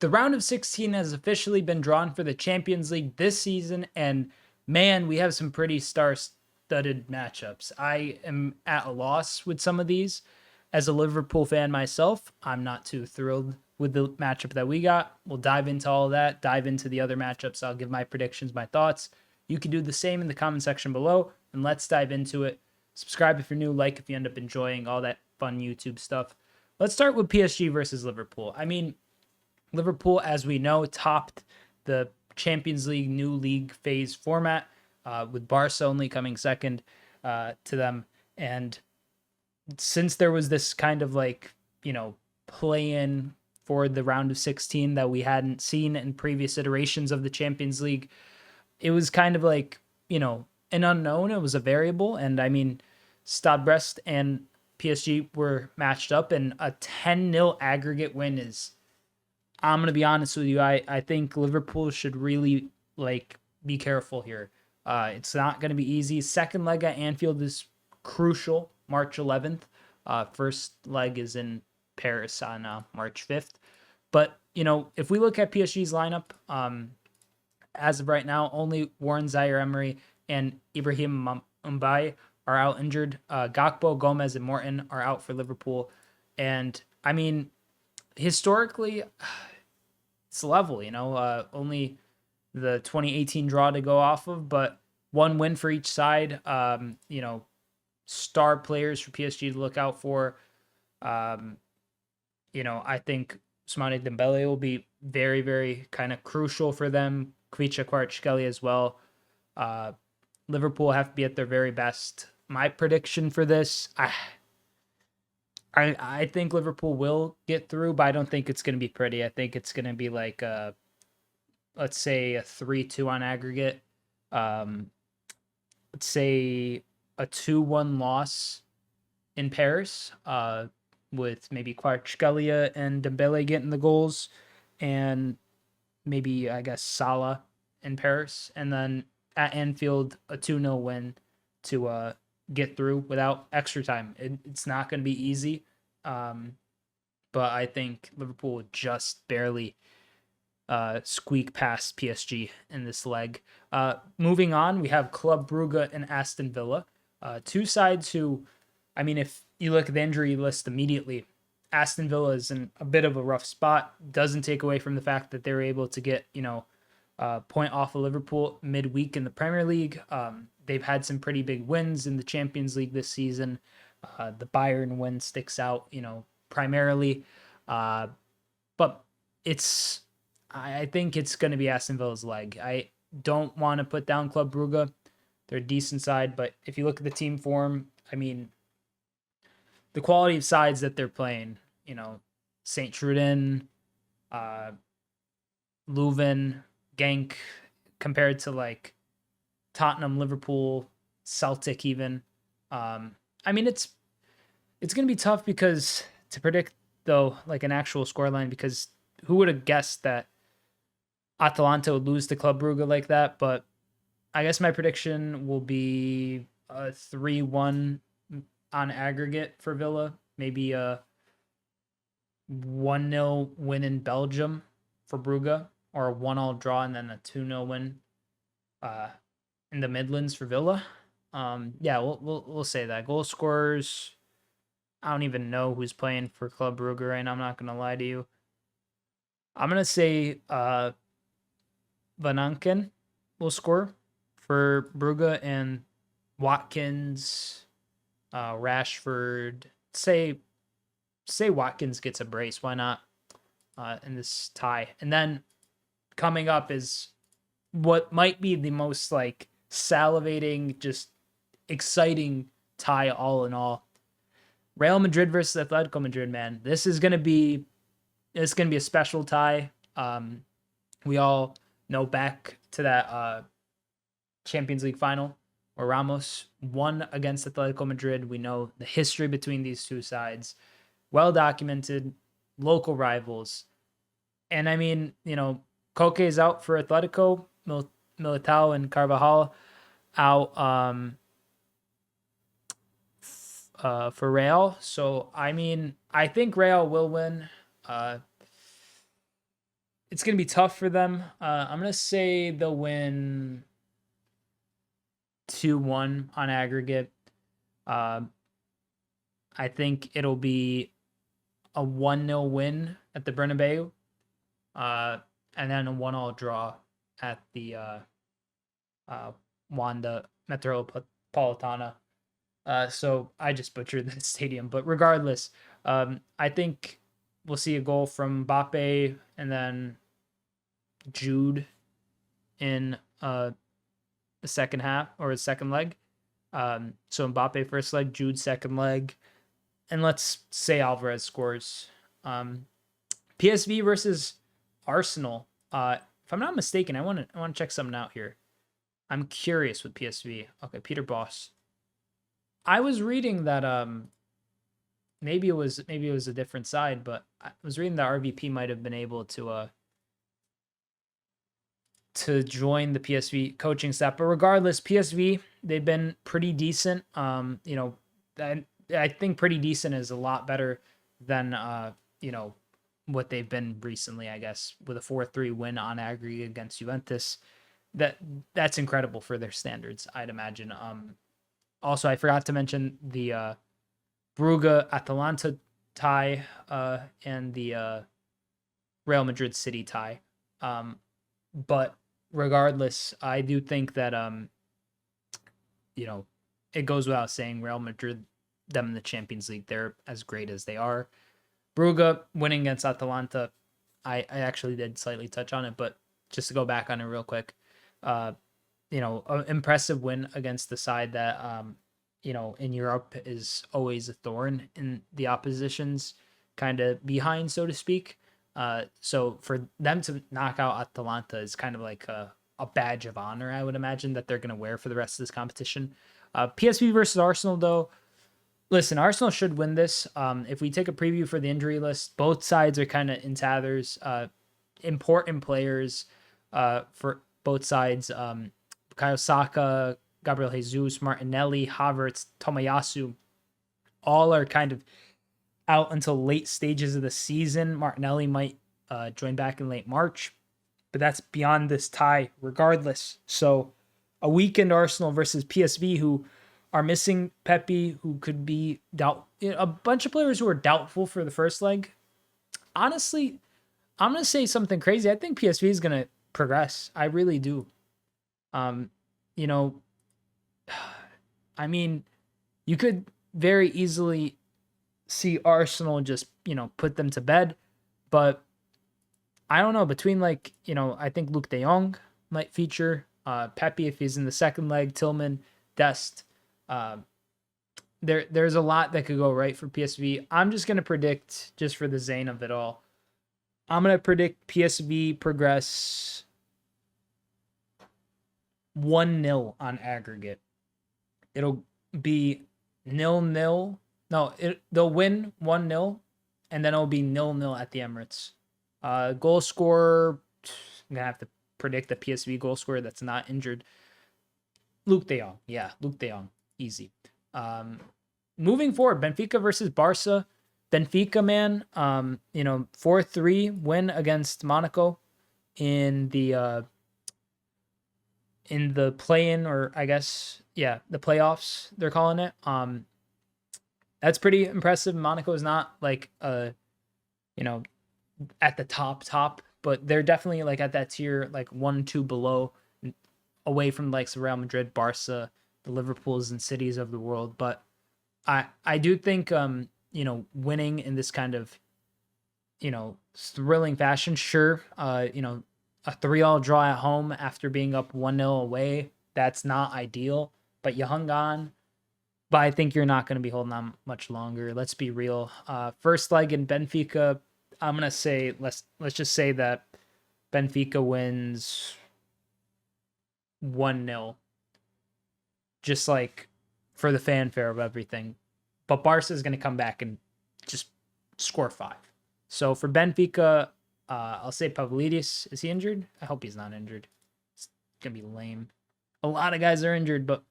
the round of 16 has officially been drawn for the Champions League this season, and man, we have some pretty star-studded matchups. I am at a loss with some of these. As a Liverpool fan myself, I'm not too thrilled with the matchup that we got. We'll dive into all of that, dive into the other matchups. I'll give my predictions, my thoughts. You can do the same in the comment section below, and let's dive into it. Subscribe if you're new, like if you end up enjoying all that fun YouTube stuff. Let's start with PSG versus Liverpool. I mean, Liverpool, as we know, topped the Champions League new league phase format, with Barca only coming second to them. And since there was this kind of like, play-in for the round of 16 that we hadn't seen in previous iterations of the Champions League, it was kind of like, an unknown. It was a variable. And I mean, Stade Brest and PSG were matched up, and a 10-0 aggregate win is, I'm going to be honest with you, I think Liverpool should really be careful here. It's not going to be easy. Second leg at Anfield is crucial, March 11th. First leg is in Paris on March 5th. But, if we look at PSG's lineup, as of right now, only Warren Zaire-Emery and Ibrahim Mbaye are out injured. Gakpo, Gomez, and Morton are out for Liverpool. And, I mean, historically, it's level, only the 2018 draw to go off of, but one win for each side. Star players for PSG to look out for. I think Ousmane Dembele will be very, very kind of crucial for them. Kvicha Kvaratskhelia as well. Liverpool have to be at their very best. My prediction for this, I think Liverpool will get through, but I don't think it's going to be pretty. I think it's going to be like let's say a 3-2 on aggregate. Let's say a 2-1 loss in Paris, with maybe Kvaratskhelia and Dembele getting the goals, and maybe, I guess, Salah in Paris. And then at Anfield, a 2-0 win to get through without extra time. It's not going to be easy, but I think Liverpool would just barely squeak past PSG in this leg. Moving on, we have Club Brugge and Aston Villa. Two sides who, I mean, if you look at the injury list immediately, Aston Villa is in a bit of a rough spot. Doesn't take away from the fact that they were able to get, point off of Liverpool midweek in the Premier League. They've had some pretty big wins in the Champions League this season. The Bayern win sticks out, primarily. But I think it's going to be Aston Villa's leg. I don't want to put down Club Brugge. They're a decent side, but if you look at the team form, I mean, the quality of sides that they're playing, St. Truden, Leuven, Genk, compared to like Tottenham, Liverpool, Celtic even. I mean, it's going to be tough because to predict, though, like an actual scoreline, because who would have guessed that Atalanta would lose to Club Brugge like that? But I guess my prediction will be a 3-1 on aggregate for Villa. Maybe a 1-0 win in Belgium for Brugge, or a 1-1 draw and then a 2-0 win in the Midlands for Villa. Yeah, we'll say that. Goal scorers, I don't even know who's playing for Club Brugge right now. I'm not gonna lie to you. I'm gonna say Van Anken will score for Brugge, and Watkins, Rashford. Say Watkins gets a brace. Why not? In this tie. And then coming up is what might be the most like salivating, just exciting tie all in all. Real Madrid versus Atletico Madrid, man. This is gonna be a special tie. We all know back to that Champions League final where Ramos won against Atletico Madrid. We know the history between these two sides. Well documented, local rivals. And I mean, Koke is out for Atletico, Militao and Carvajal out for Real. So, I mean, I think Real will win. it's going to be tough for them. I'm going to say they'll win 2-1 on aggregate. Uh, I think it'll be a 1-0 win at the Bernabeu, and then a 1-1 draw at the Wanda Metropolitana. So I just butchered the stadium, but regardless, I think we'll see a goal from Mbappe and then Jude in the second half or the second leg. So Mbappe first leg, Jude second leg, and let's say Alvarez scores. PSV versus Arsenal. If I'm not mistaken, I want to check something out here. I'm curious with PSV. Okay, Peter Boss. I was reading that maybe it was a different side, but I was reading that RVP might have been able to join the PSV coaching staff. But regardless, PSV, they've been pretty decent. I think pretty decent is a lot better than what they've been recently, I guess, with a 4-3 win on aggregate against Juventus. That's incredible for their standards, I'd imagine. Also, I forgot to mention the Brugge Atalanta tie and the Real Madrid City tie. But regardless, I do think that it goes without saying, Real Madrid, them in the Champions League, they're as great as they are. Brugge winning against Atalanta, I actually did slightly touch on it, but just to go back on it real quick, an impressive win against the side that in Europe is always a thorn in the opposition's kind of behind, so to speak. So for them to knock out Atalanta is kind of like a badge of honor, I would imagine, that they're going to wear for the rest of this competition. PSV versus Arsenal, though. Listen, Arsenal should win this. If we take a preview for the injury list, both sides are kind of in tatters. Important players for both sides. Bukayo Saka, Gabriel Jesus, Martinelli, Havertz, Tomiyasu, all are kind of out until late stages of the season. Martinelli might join back in late March, but that's beyond this tie regardless. So a weekend Arsenal versus PSV, who are missing Pepe, who could be a bunch of players who are doubtful for the first leg. Honestly, I'm going to say something crazy. I think PSV is going to progress. I really do. I mean, you could very easily see Arsenal just, put them to bed, but I don't know, between I think Luke de Jong might feature, Pepe if he's in the second leg, Tillman, Dest. There's a lot that could go right for PSV. I'm just going to predict, just for the zane of it all, I'm going to predict PSV progress 1-0 on aggregate. It'll be 0-0. No, they'll win 1-0, and then it'll be 0-0 at the Emirates. Goal scorer, I'm going to have to predict the PSV goal scorer that's not injured. Luke de Jong. Yeah, Luke de Jong. Easy. Moving forward, Benfica versus Barca. Benfica, man, 4-3 win against Monaco in the play-in, or I guess, the playoffs, they're calling it. That's pretty impressive. Monaco is not at the top, but they're definitely at that tier, 1-2 below, away from Real Madrid, Barca, the Liverpools and cities of the world. But I do think winning in this kind of thrilling fashion, sure, a 3-3 draw at home after being up 1-0 away, that's not ideal, but you hung on. But I think you're not going to be holding on much longer. Let's be real. First leg in Benfica, I'm going to say, let's just say that Benfica wins 1-0. Just for the fanfare of everything. But Barca is going to come back and just score 5. So for Benfica, I'll say Pavlidis. Is he injured? I hope he's not injured. It's going to be lame. A lot of guys are injured, but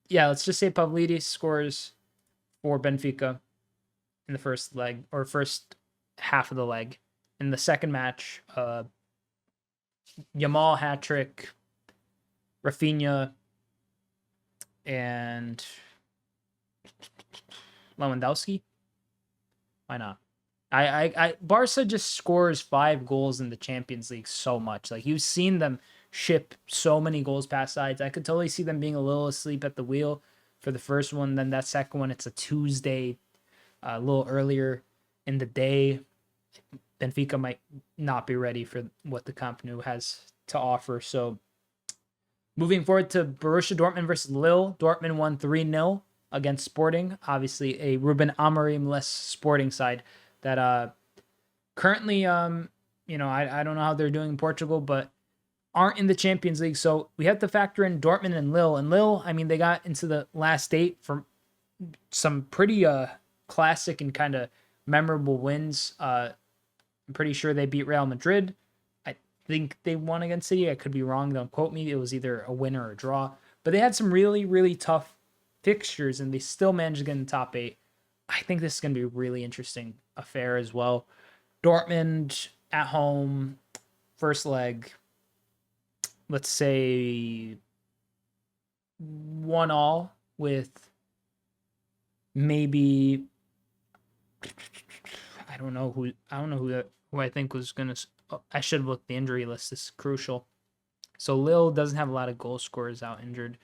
yeah, let's just say Pavlidis scores for Benfica in the first leg, or first half of the leg. In the second match, Yamal hat trick, Rafinha, and Lewandowski. Why not? Barca just scores 5 goals in the Champions League so much. Like you've seen them ship so many goals past sides. I could totally see them being a little asleep at the wheel for the first one. Then that second one, it's a Tuesday, a little earlier in the day. Benfica might not be ready for what the Camp Nou has to offer. So moving forward to Borussia Dortmund versus Lille. Dortmund won 3-0 against Sporting. Obviously a Ruben Amorim-less Sporting side that currently, I don't know how they're doing in Portugal, but aren't in the Champions League. So we have to factor in Dortmund and Lille. And Lille, I mean, they got into the last 8 for some pretty classic and kind of memorable wins. I'm pretty sure they beat Real Madrid. I think they won against City. I could be wrong. Don't quote me. It was either a win or a draw. But they had some really, really tough fixtures, and they still managed to get in the top 8. I think this is going to be a really interesting affair as well. Dortmund at home, first leg, let's say 1-1 with maybe I don't know who I think was going to. I should have looked the injury list. This is crucial. So Lille doesn't have a lot of goal scorers out injured.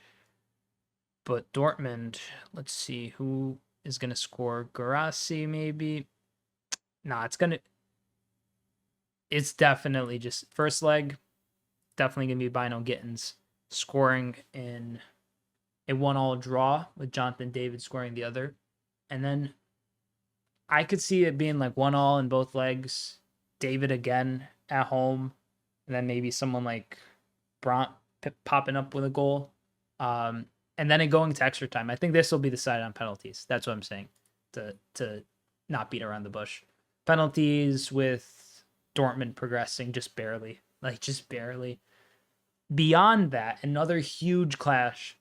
But Dortmund, let's see who is going to score. Guirassy maybe. Nah, it's definitely just first leg. Definitely going to be Bino Gittins scoring in a 1-1 draw with Jonathan David scoring the other. And then I could see it being like 1-1 in both legs. David again at home. And then maybe someone like Brandt popping up with a goal. And then it going to extra time. I think this will be decided on penalties. That's what I'm saying. To not beat around the bush. Penalties with Dortmund progressing just barely. Like just barely. Beyond that, another huge clash.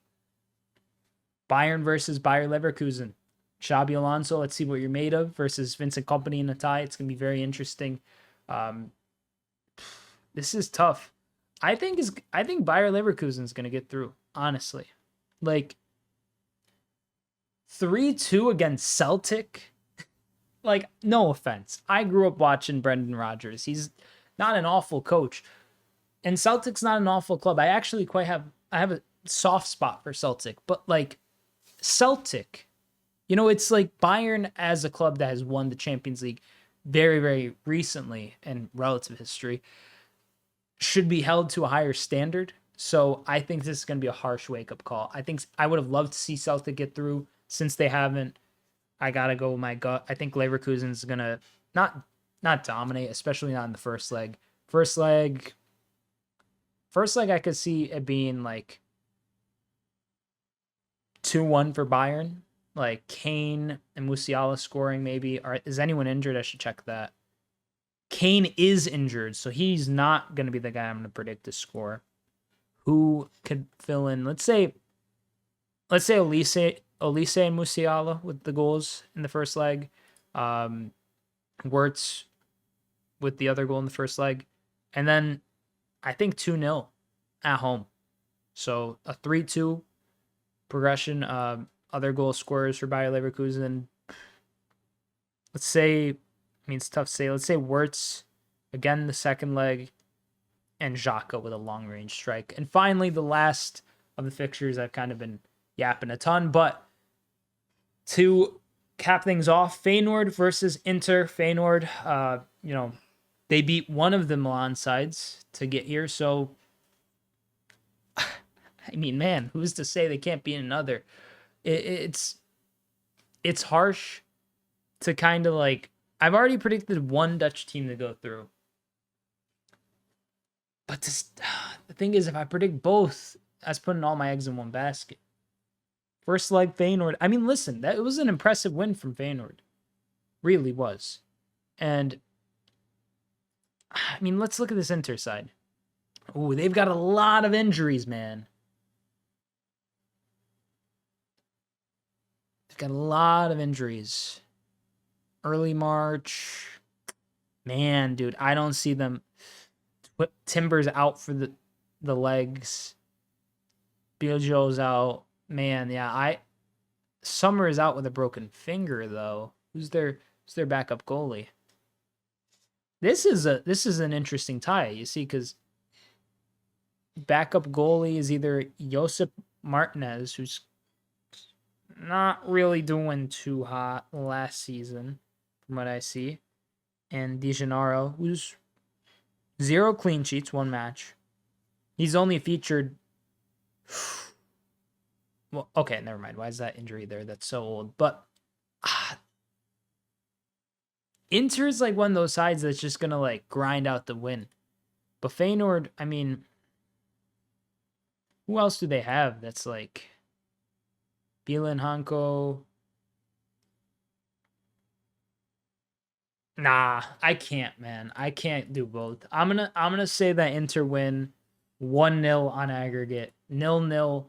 Bayern versus Bayer Leverkusen. Xabi Alonso, let's see what you're made of, versus Vincent Kompany in a tie. It's going to be very interesting. This is tough. I think Bayer Leverkusen is going to get through, honestly. Like 3-2 against Celtic. Like, no offense. I grew up watching Brendan Rodgers. He's not an awful coach. And Celtic's not an awful club. I actually I have a soft spot for Celtic. But like Celtic, it's like Bayern as a club that has won the Champions League very, very recently in relative history should be held to a higher standard. So I think this is going to be a harsh wake-up call. I think I would have loved to see Celtic get through. Since they haven't, I got to go with my gut. I think Leverkusen's going to not dominate, especially not in the first leg. First leg, I could see it being like 2-1 for Bayern. Like Kane and Musiala scoring maybe. Is anyone injured? I should check that. Kane is injured, so he's not going to be the guy I'm going to predict to score. Who could fill in? Let's say Elise and Musiala with the goals in the first leg. Wirtz with the other goal in the first leg. And then I think 2-0 at home. So a 3-2 progression. Other goal scorers for Bayer Leverkusen. Let's say, it's tough to say. Let's say Wirtz again the second leg, and Xhaka with a long-range strike. And finally, the last of the fixtures, I've kind of been yapping a ton, but to cap things off, Feyenoord versus Inter. Feyenoord, they beat one of the Milan sides to get here, so man, who's to say they can't beat another? It's harsh to kind of like, I've already predicted one Dutch team to go through. But the thing is, if I predict both, that's putting all my eggs in one basket. First leg, Feyenoord. Listen, that was an impressive win from Feyenoord. Really was. And, let's look at this Inter side. Ooh, they've got a lot of injuries, man. They've got a lot of injuries. Early March. Man, dude, I don't see them. Timber's out for the legs. Biojo's out. Man, yeah, Summer is out with a broken finger though. Who's their backup goalie? This is an interesting tie, you see, because backup goalie is either Josip Martinez, who's not really doing too hot last season, from what I see, and De Gennaro, who's 0 clean sheets, 1 match. He's only featured. Well, okay, never mind. Why is that injury there? That's so old. But Inter's like one of those sides that's just gonna like grind out the win. But Feyenoord, I mean, who else do they have that's like Bielen Hanko? Nah, I can't, man. I can't do both. I'm gonna say that Inter win 1-0 on aggregate, 0-0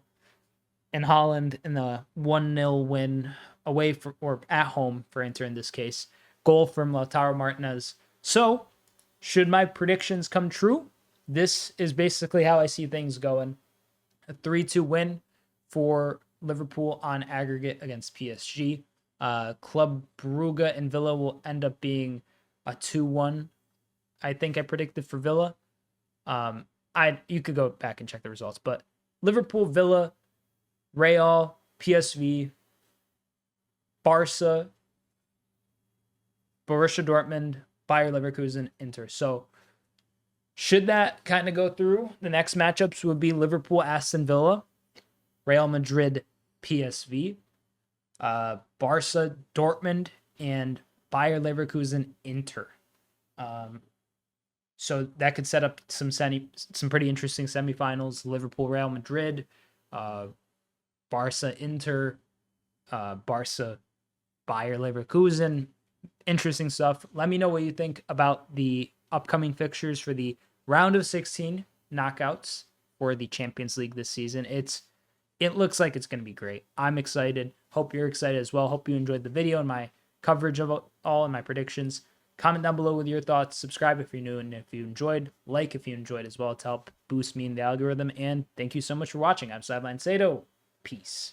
in Holland, in the 1-0 win away from or at home for Inter in this case. Goal from Lautaro Martinez. So, should my predictions come true, this is basically how I see things going. A 3-2 win for Liverpool on aggregate against PSG. Club Brugge and Villa will end up being a 2-1. I think I predicted for Villa. You could go back and check the results, but Liverpool, Villa, Real, PSV, Barca, Borussia Dortmund, Bayer Leverkusen, Inter. So should that kind of go through, the next matchups would be Liverpool, Aston Villa, Real Madrid, PSV, Barca, Dortmund, and Bayer Leverkusen, Inter. So that could set up some pretty interesting semifinals. Liverpool, Real Madrid, Barca, Inter, Barca, Bayer Leverkusen. Interesting stuff. Let me know what you think about the upcoming fixtures for the round of 16 knockouts for the Champions League this season. It looks like it's going to be great. I'm excited. Hope you're excited as well. Hope you enjoyed the video and my coverage of all and my predictions. Comment down below with your thoughts. Subscribe if you're new, and if you enjoyed, like if you enjoyed as well to help boost me in the algorithm. And thank you so much for watching. I'm Sideline Sedo. Peace.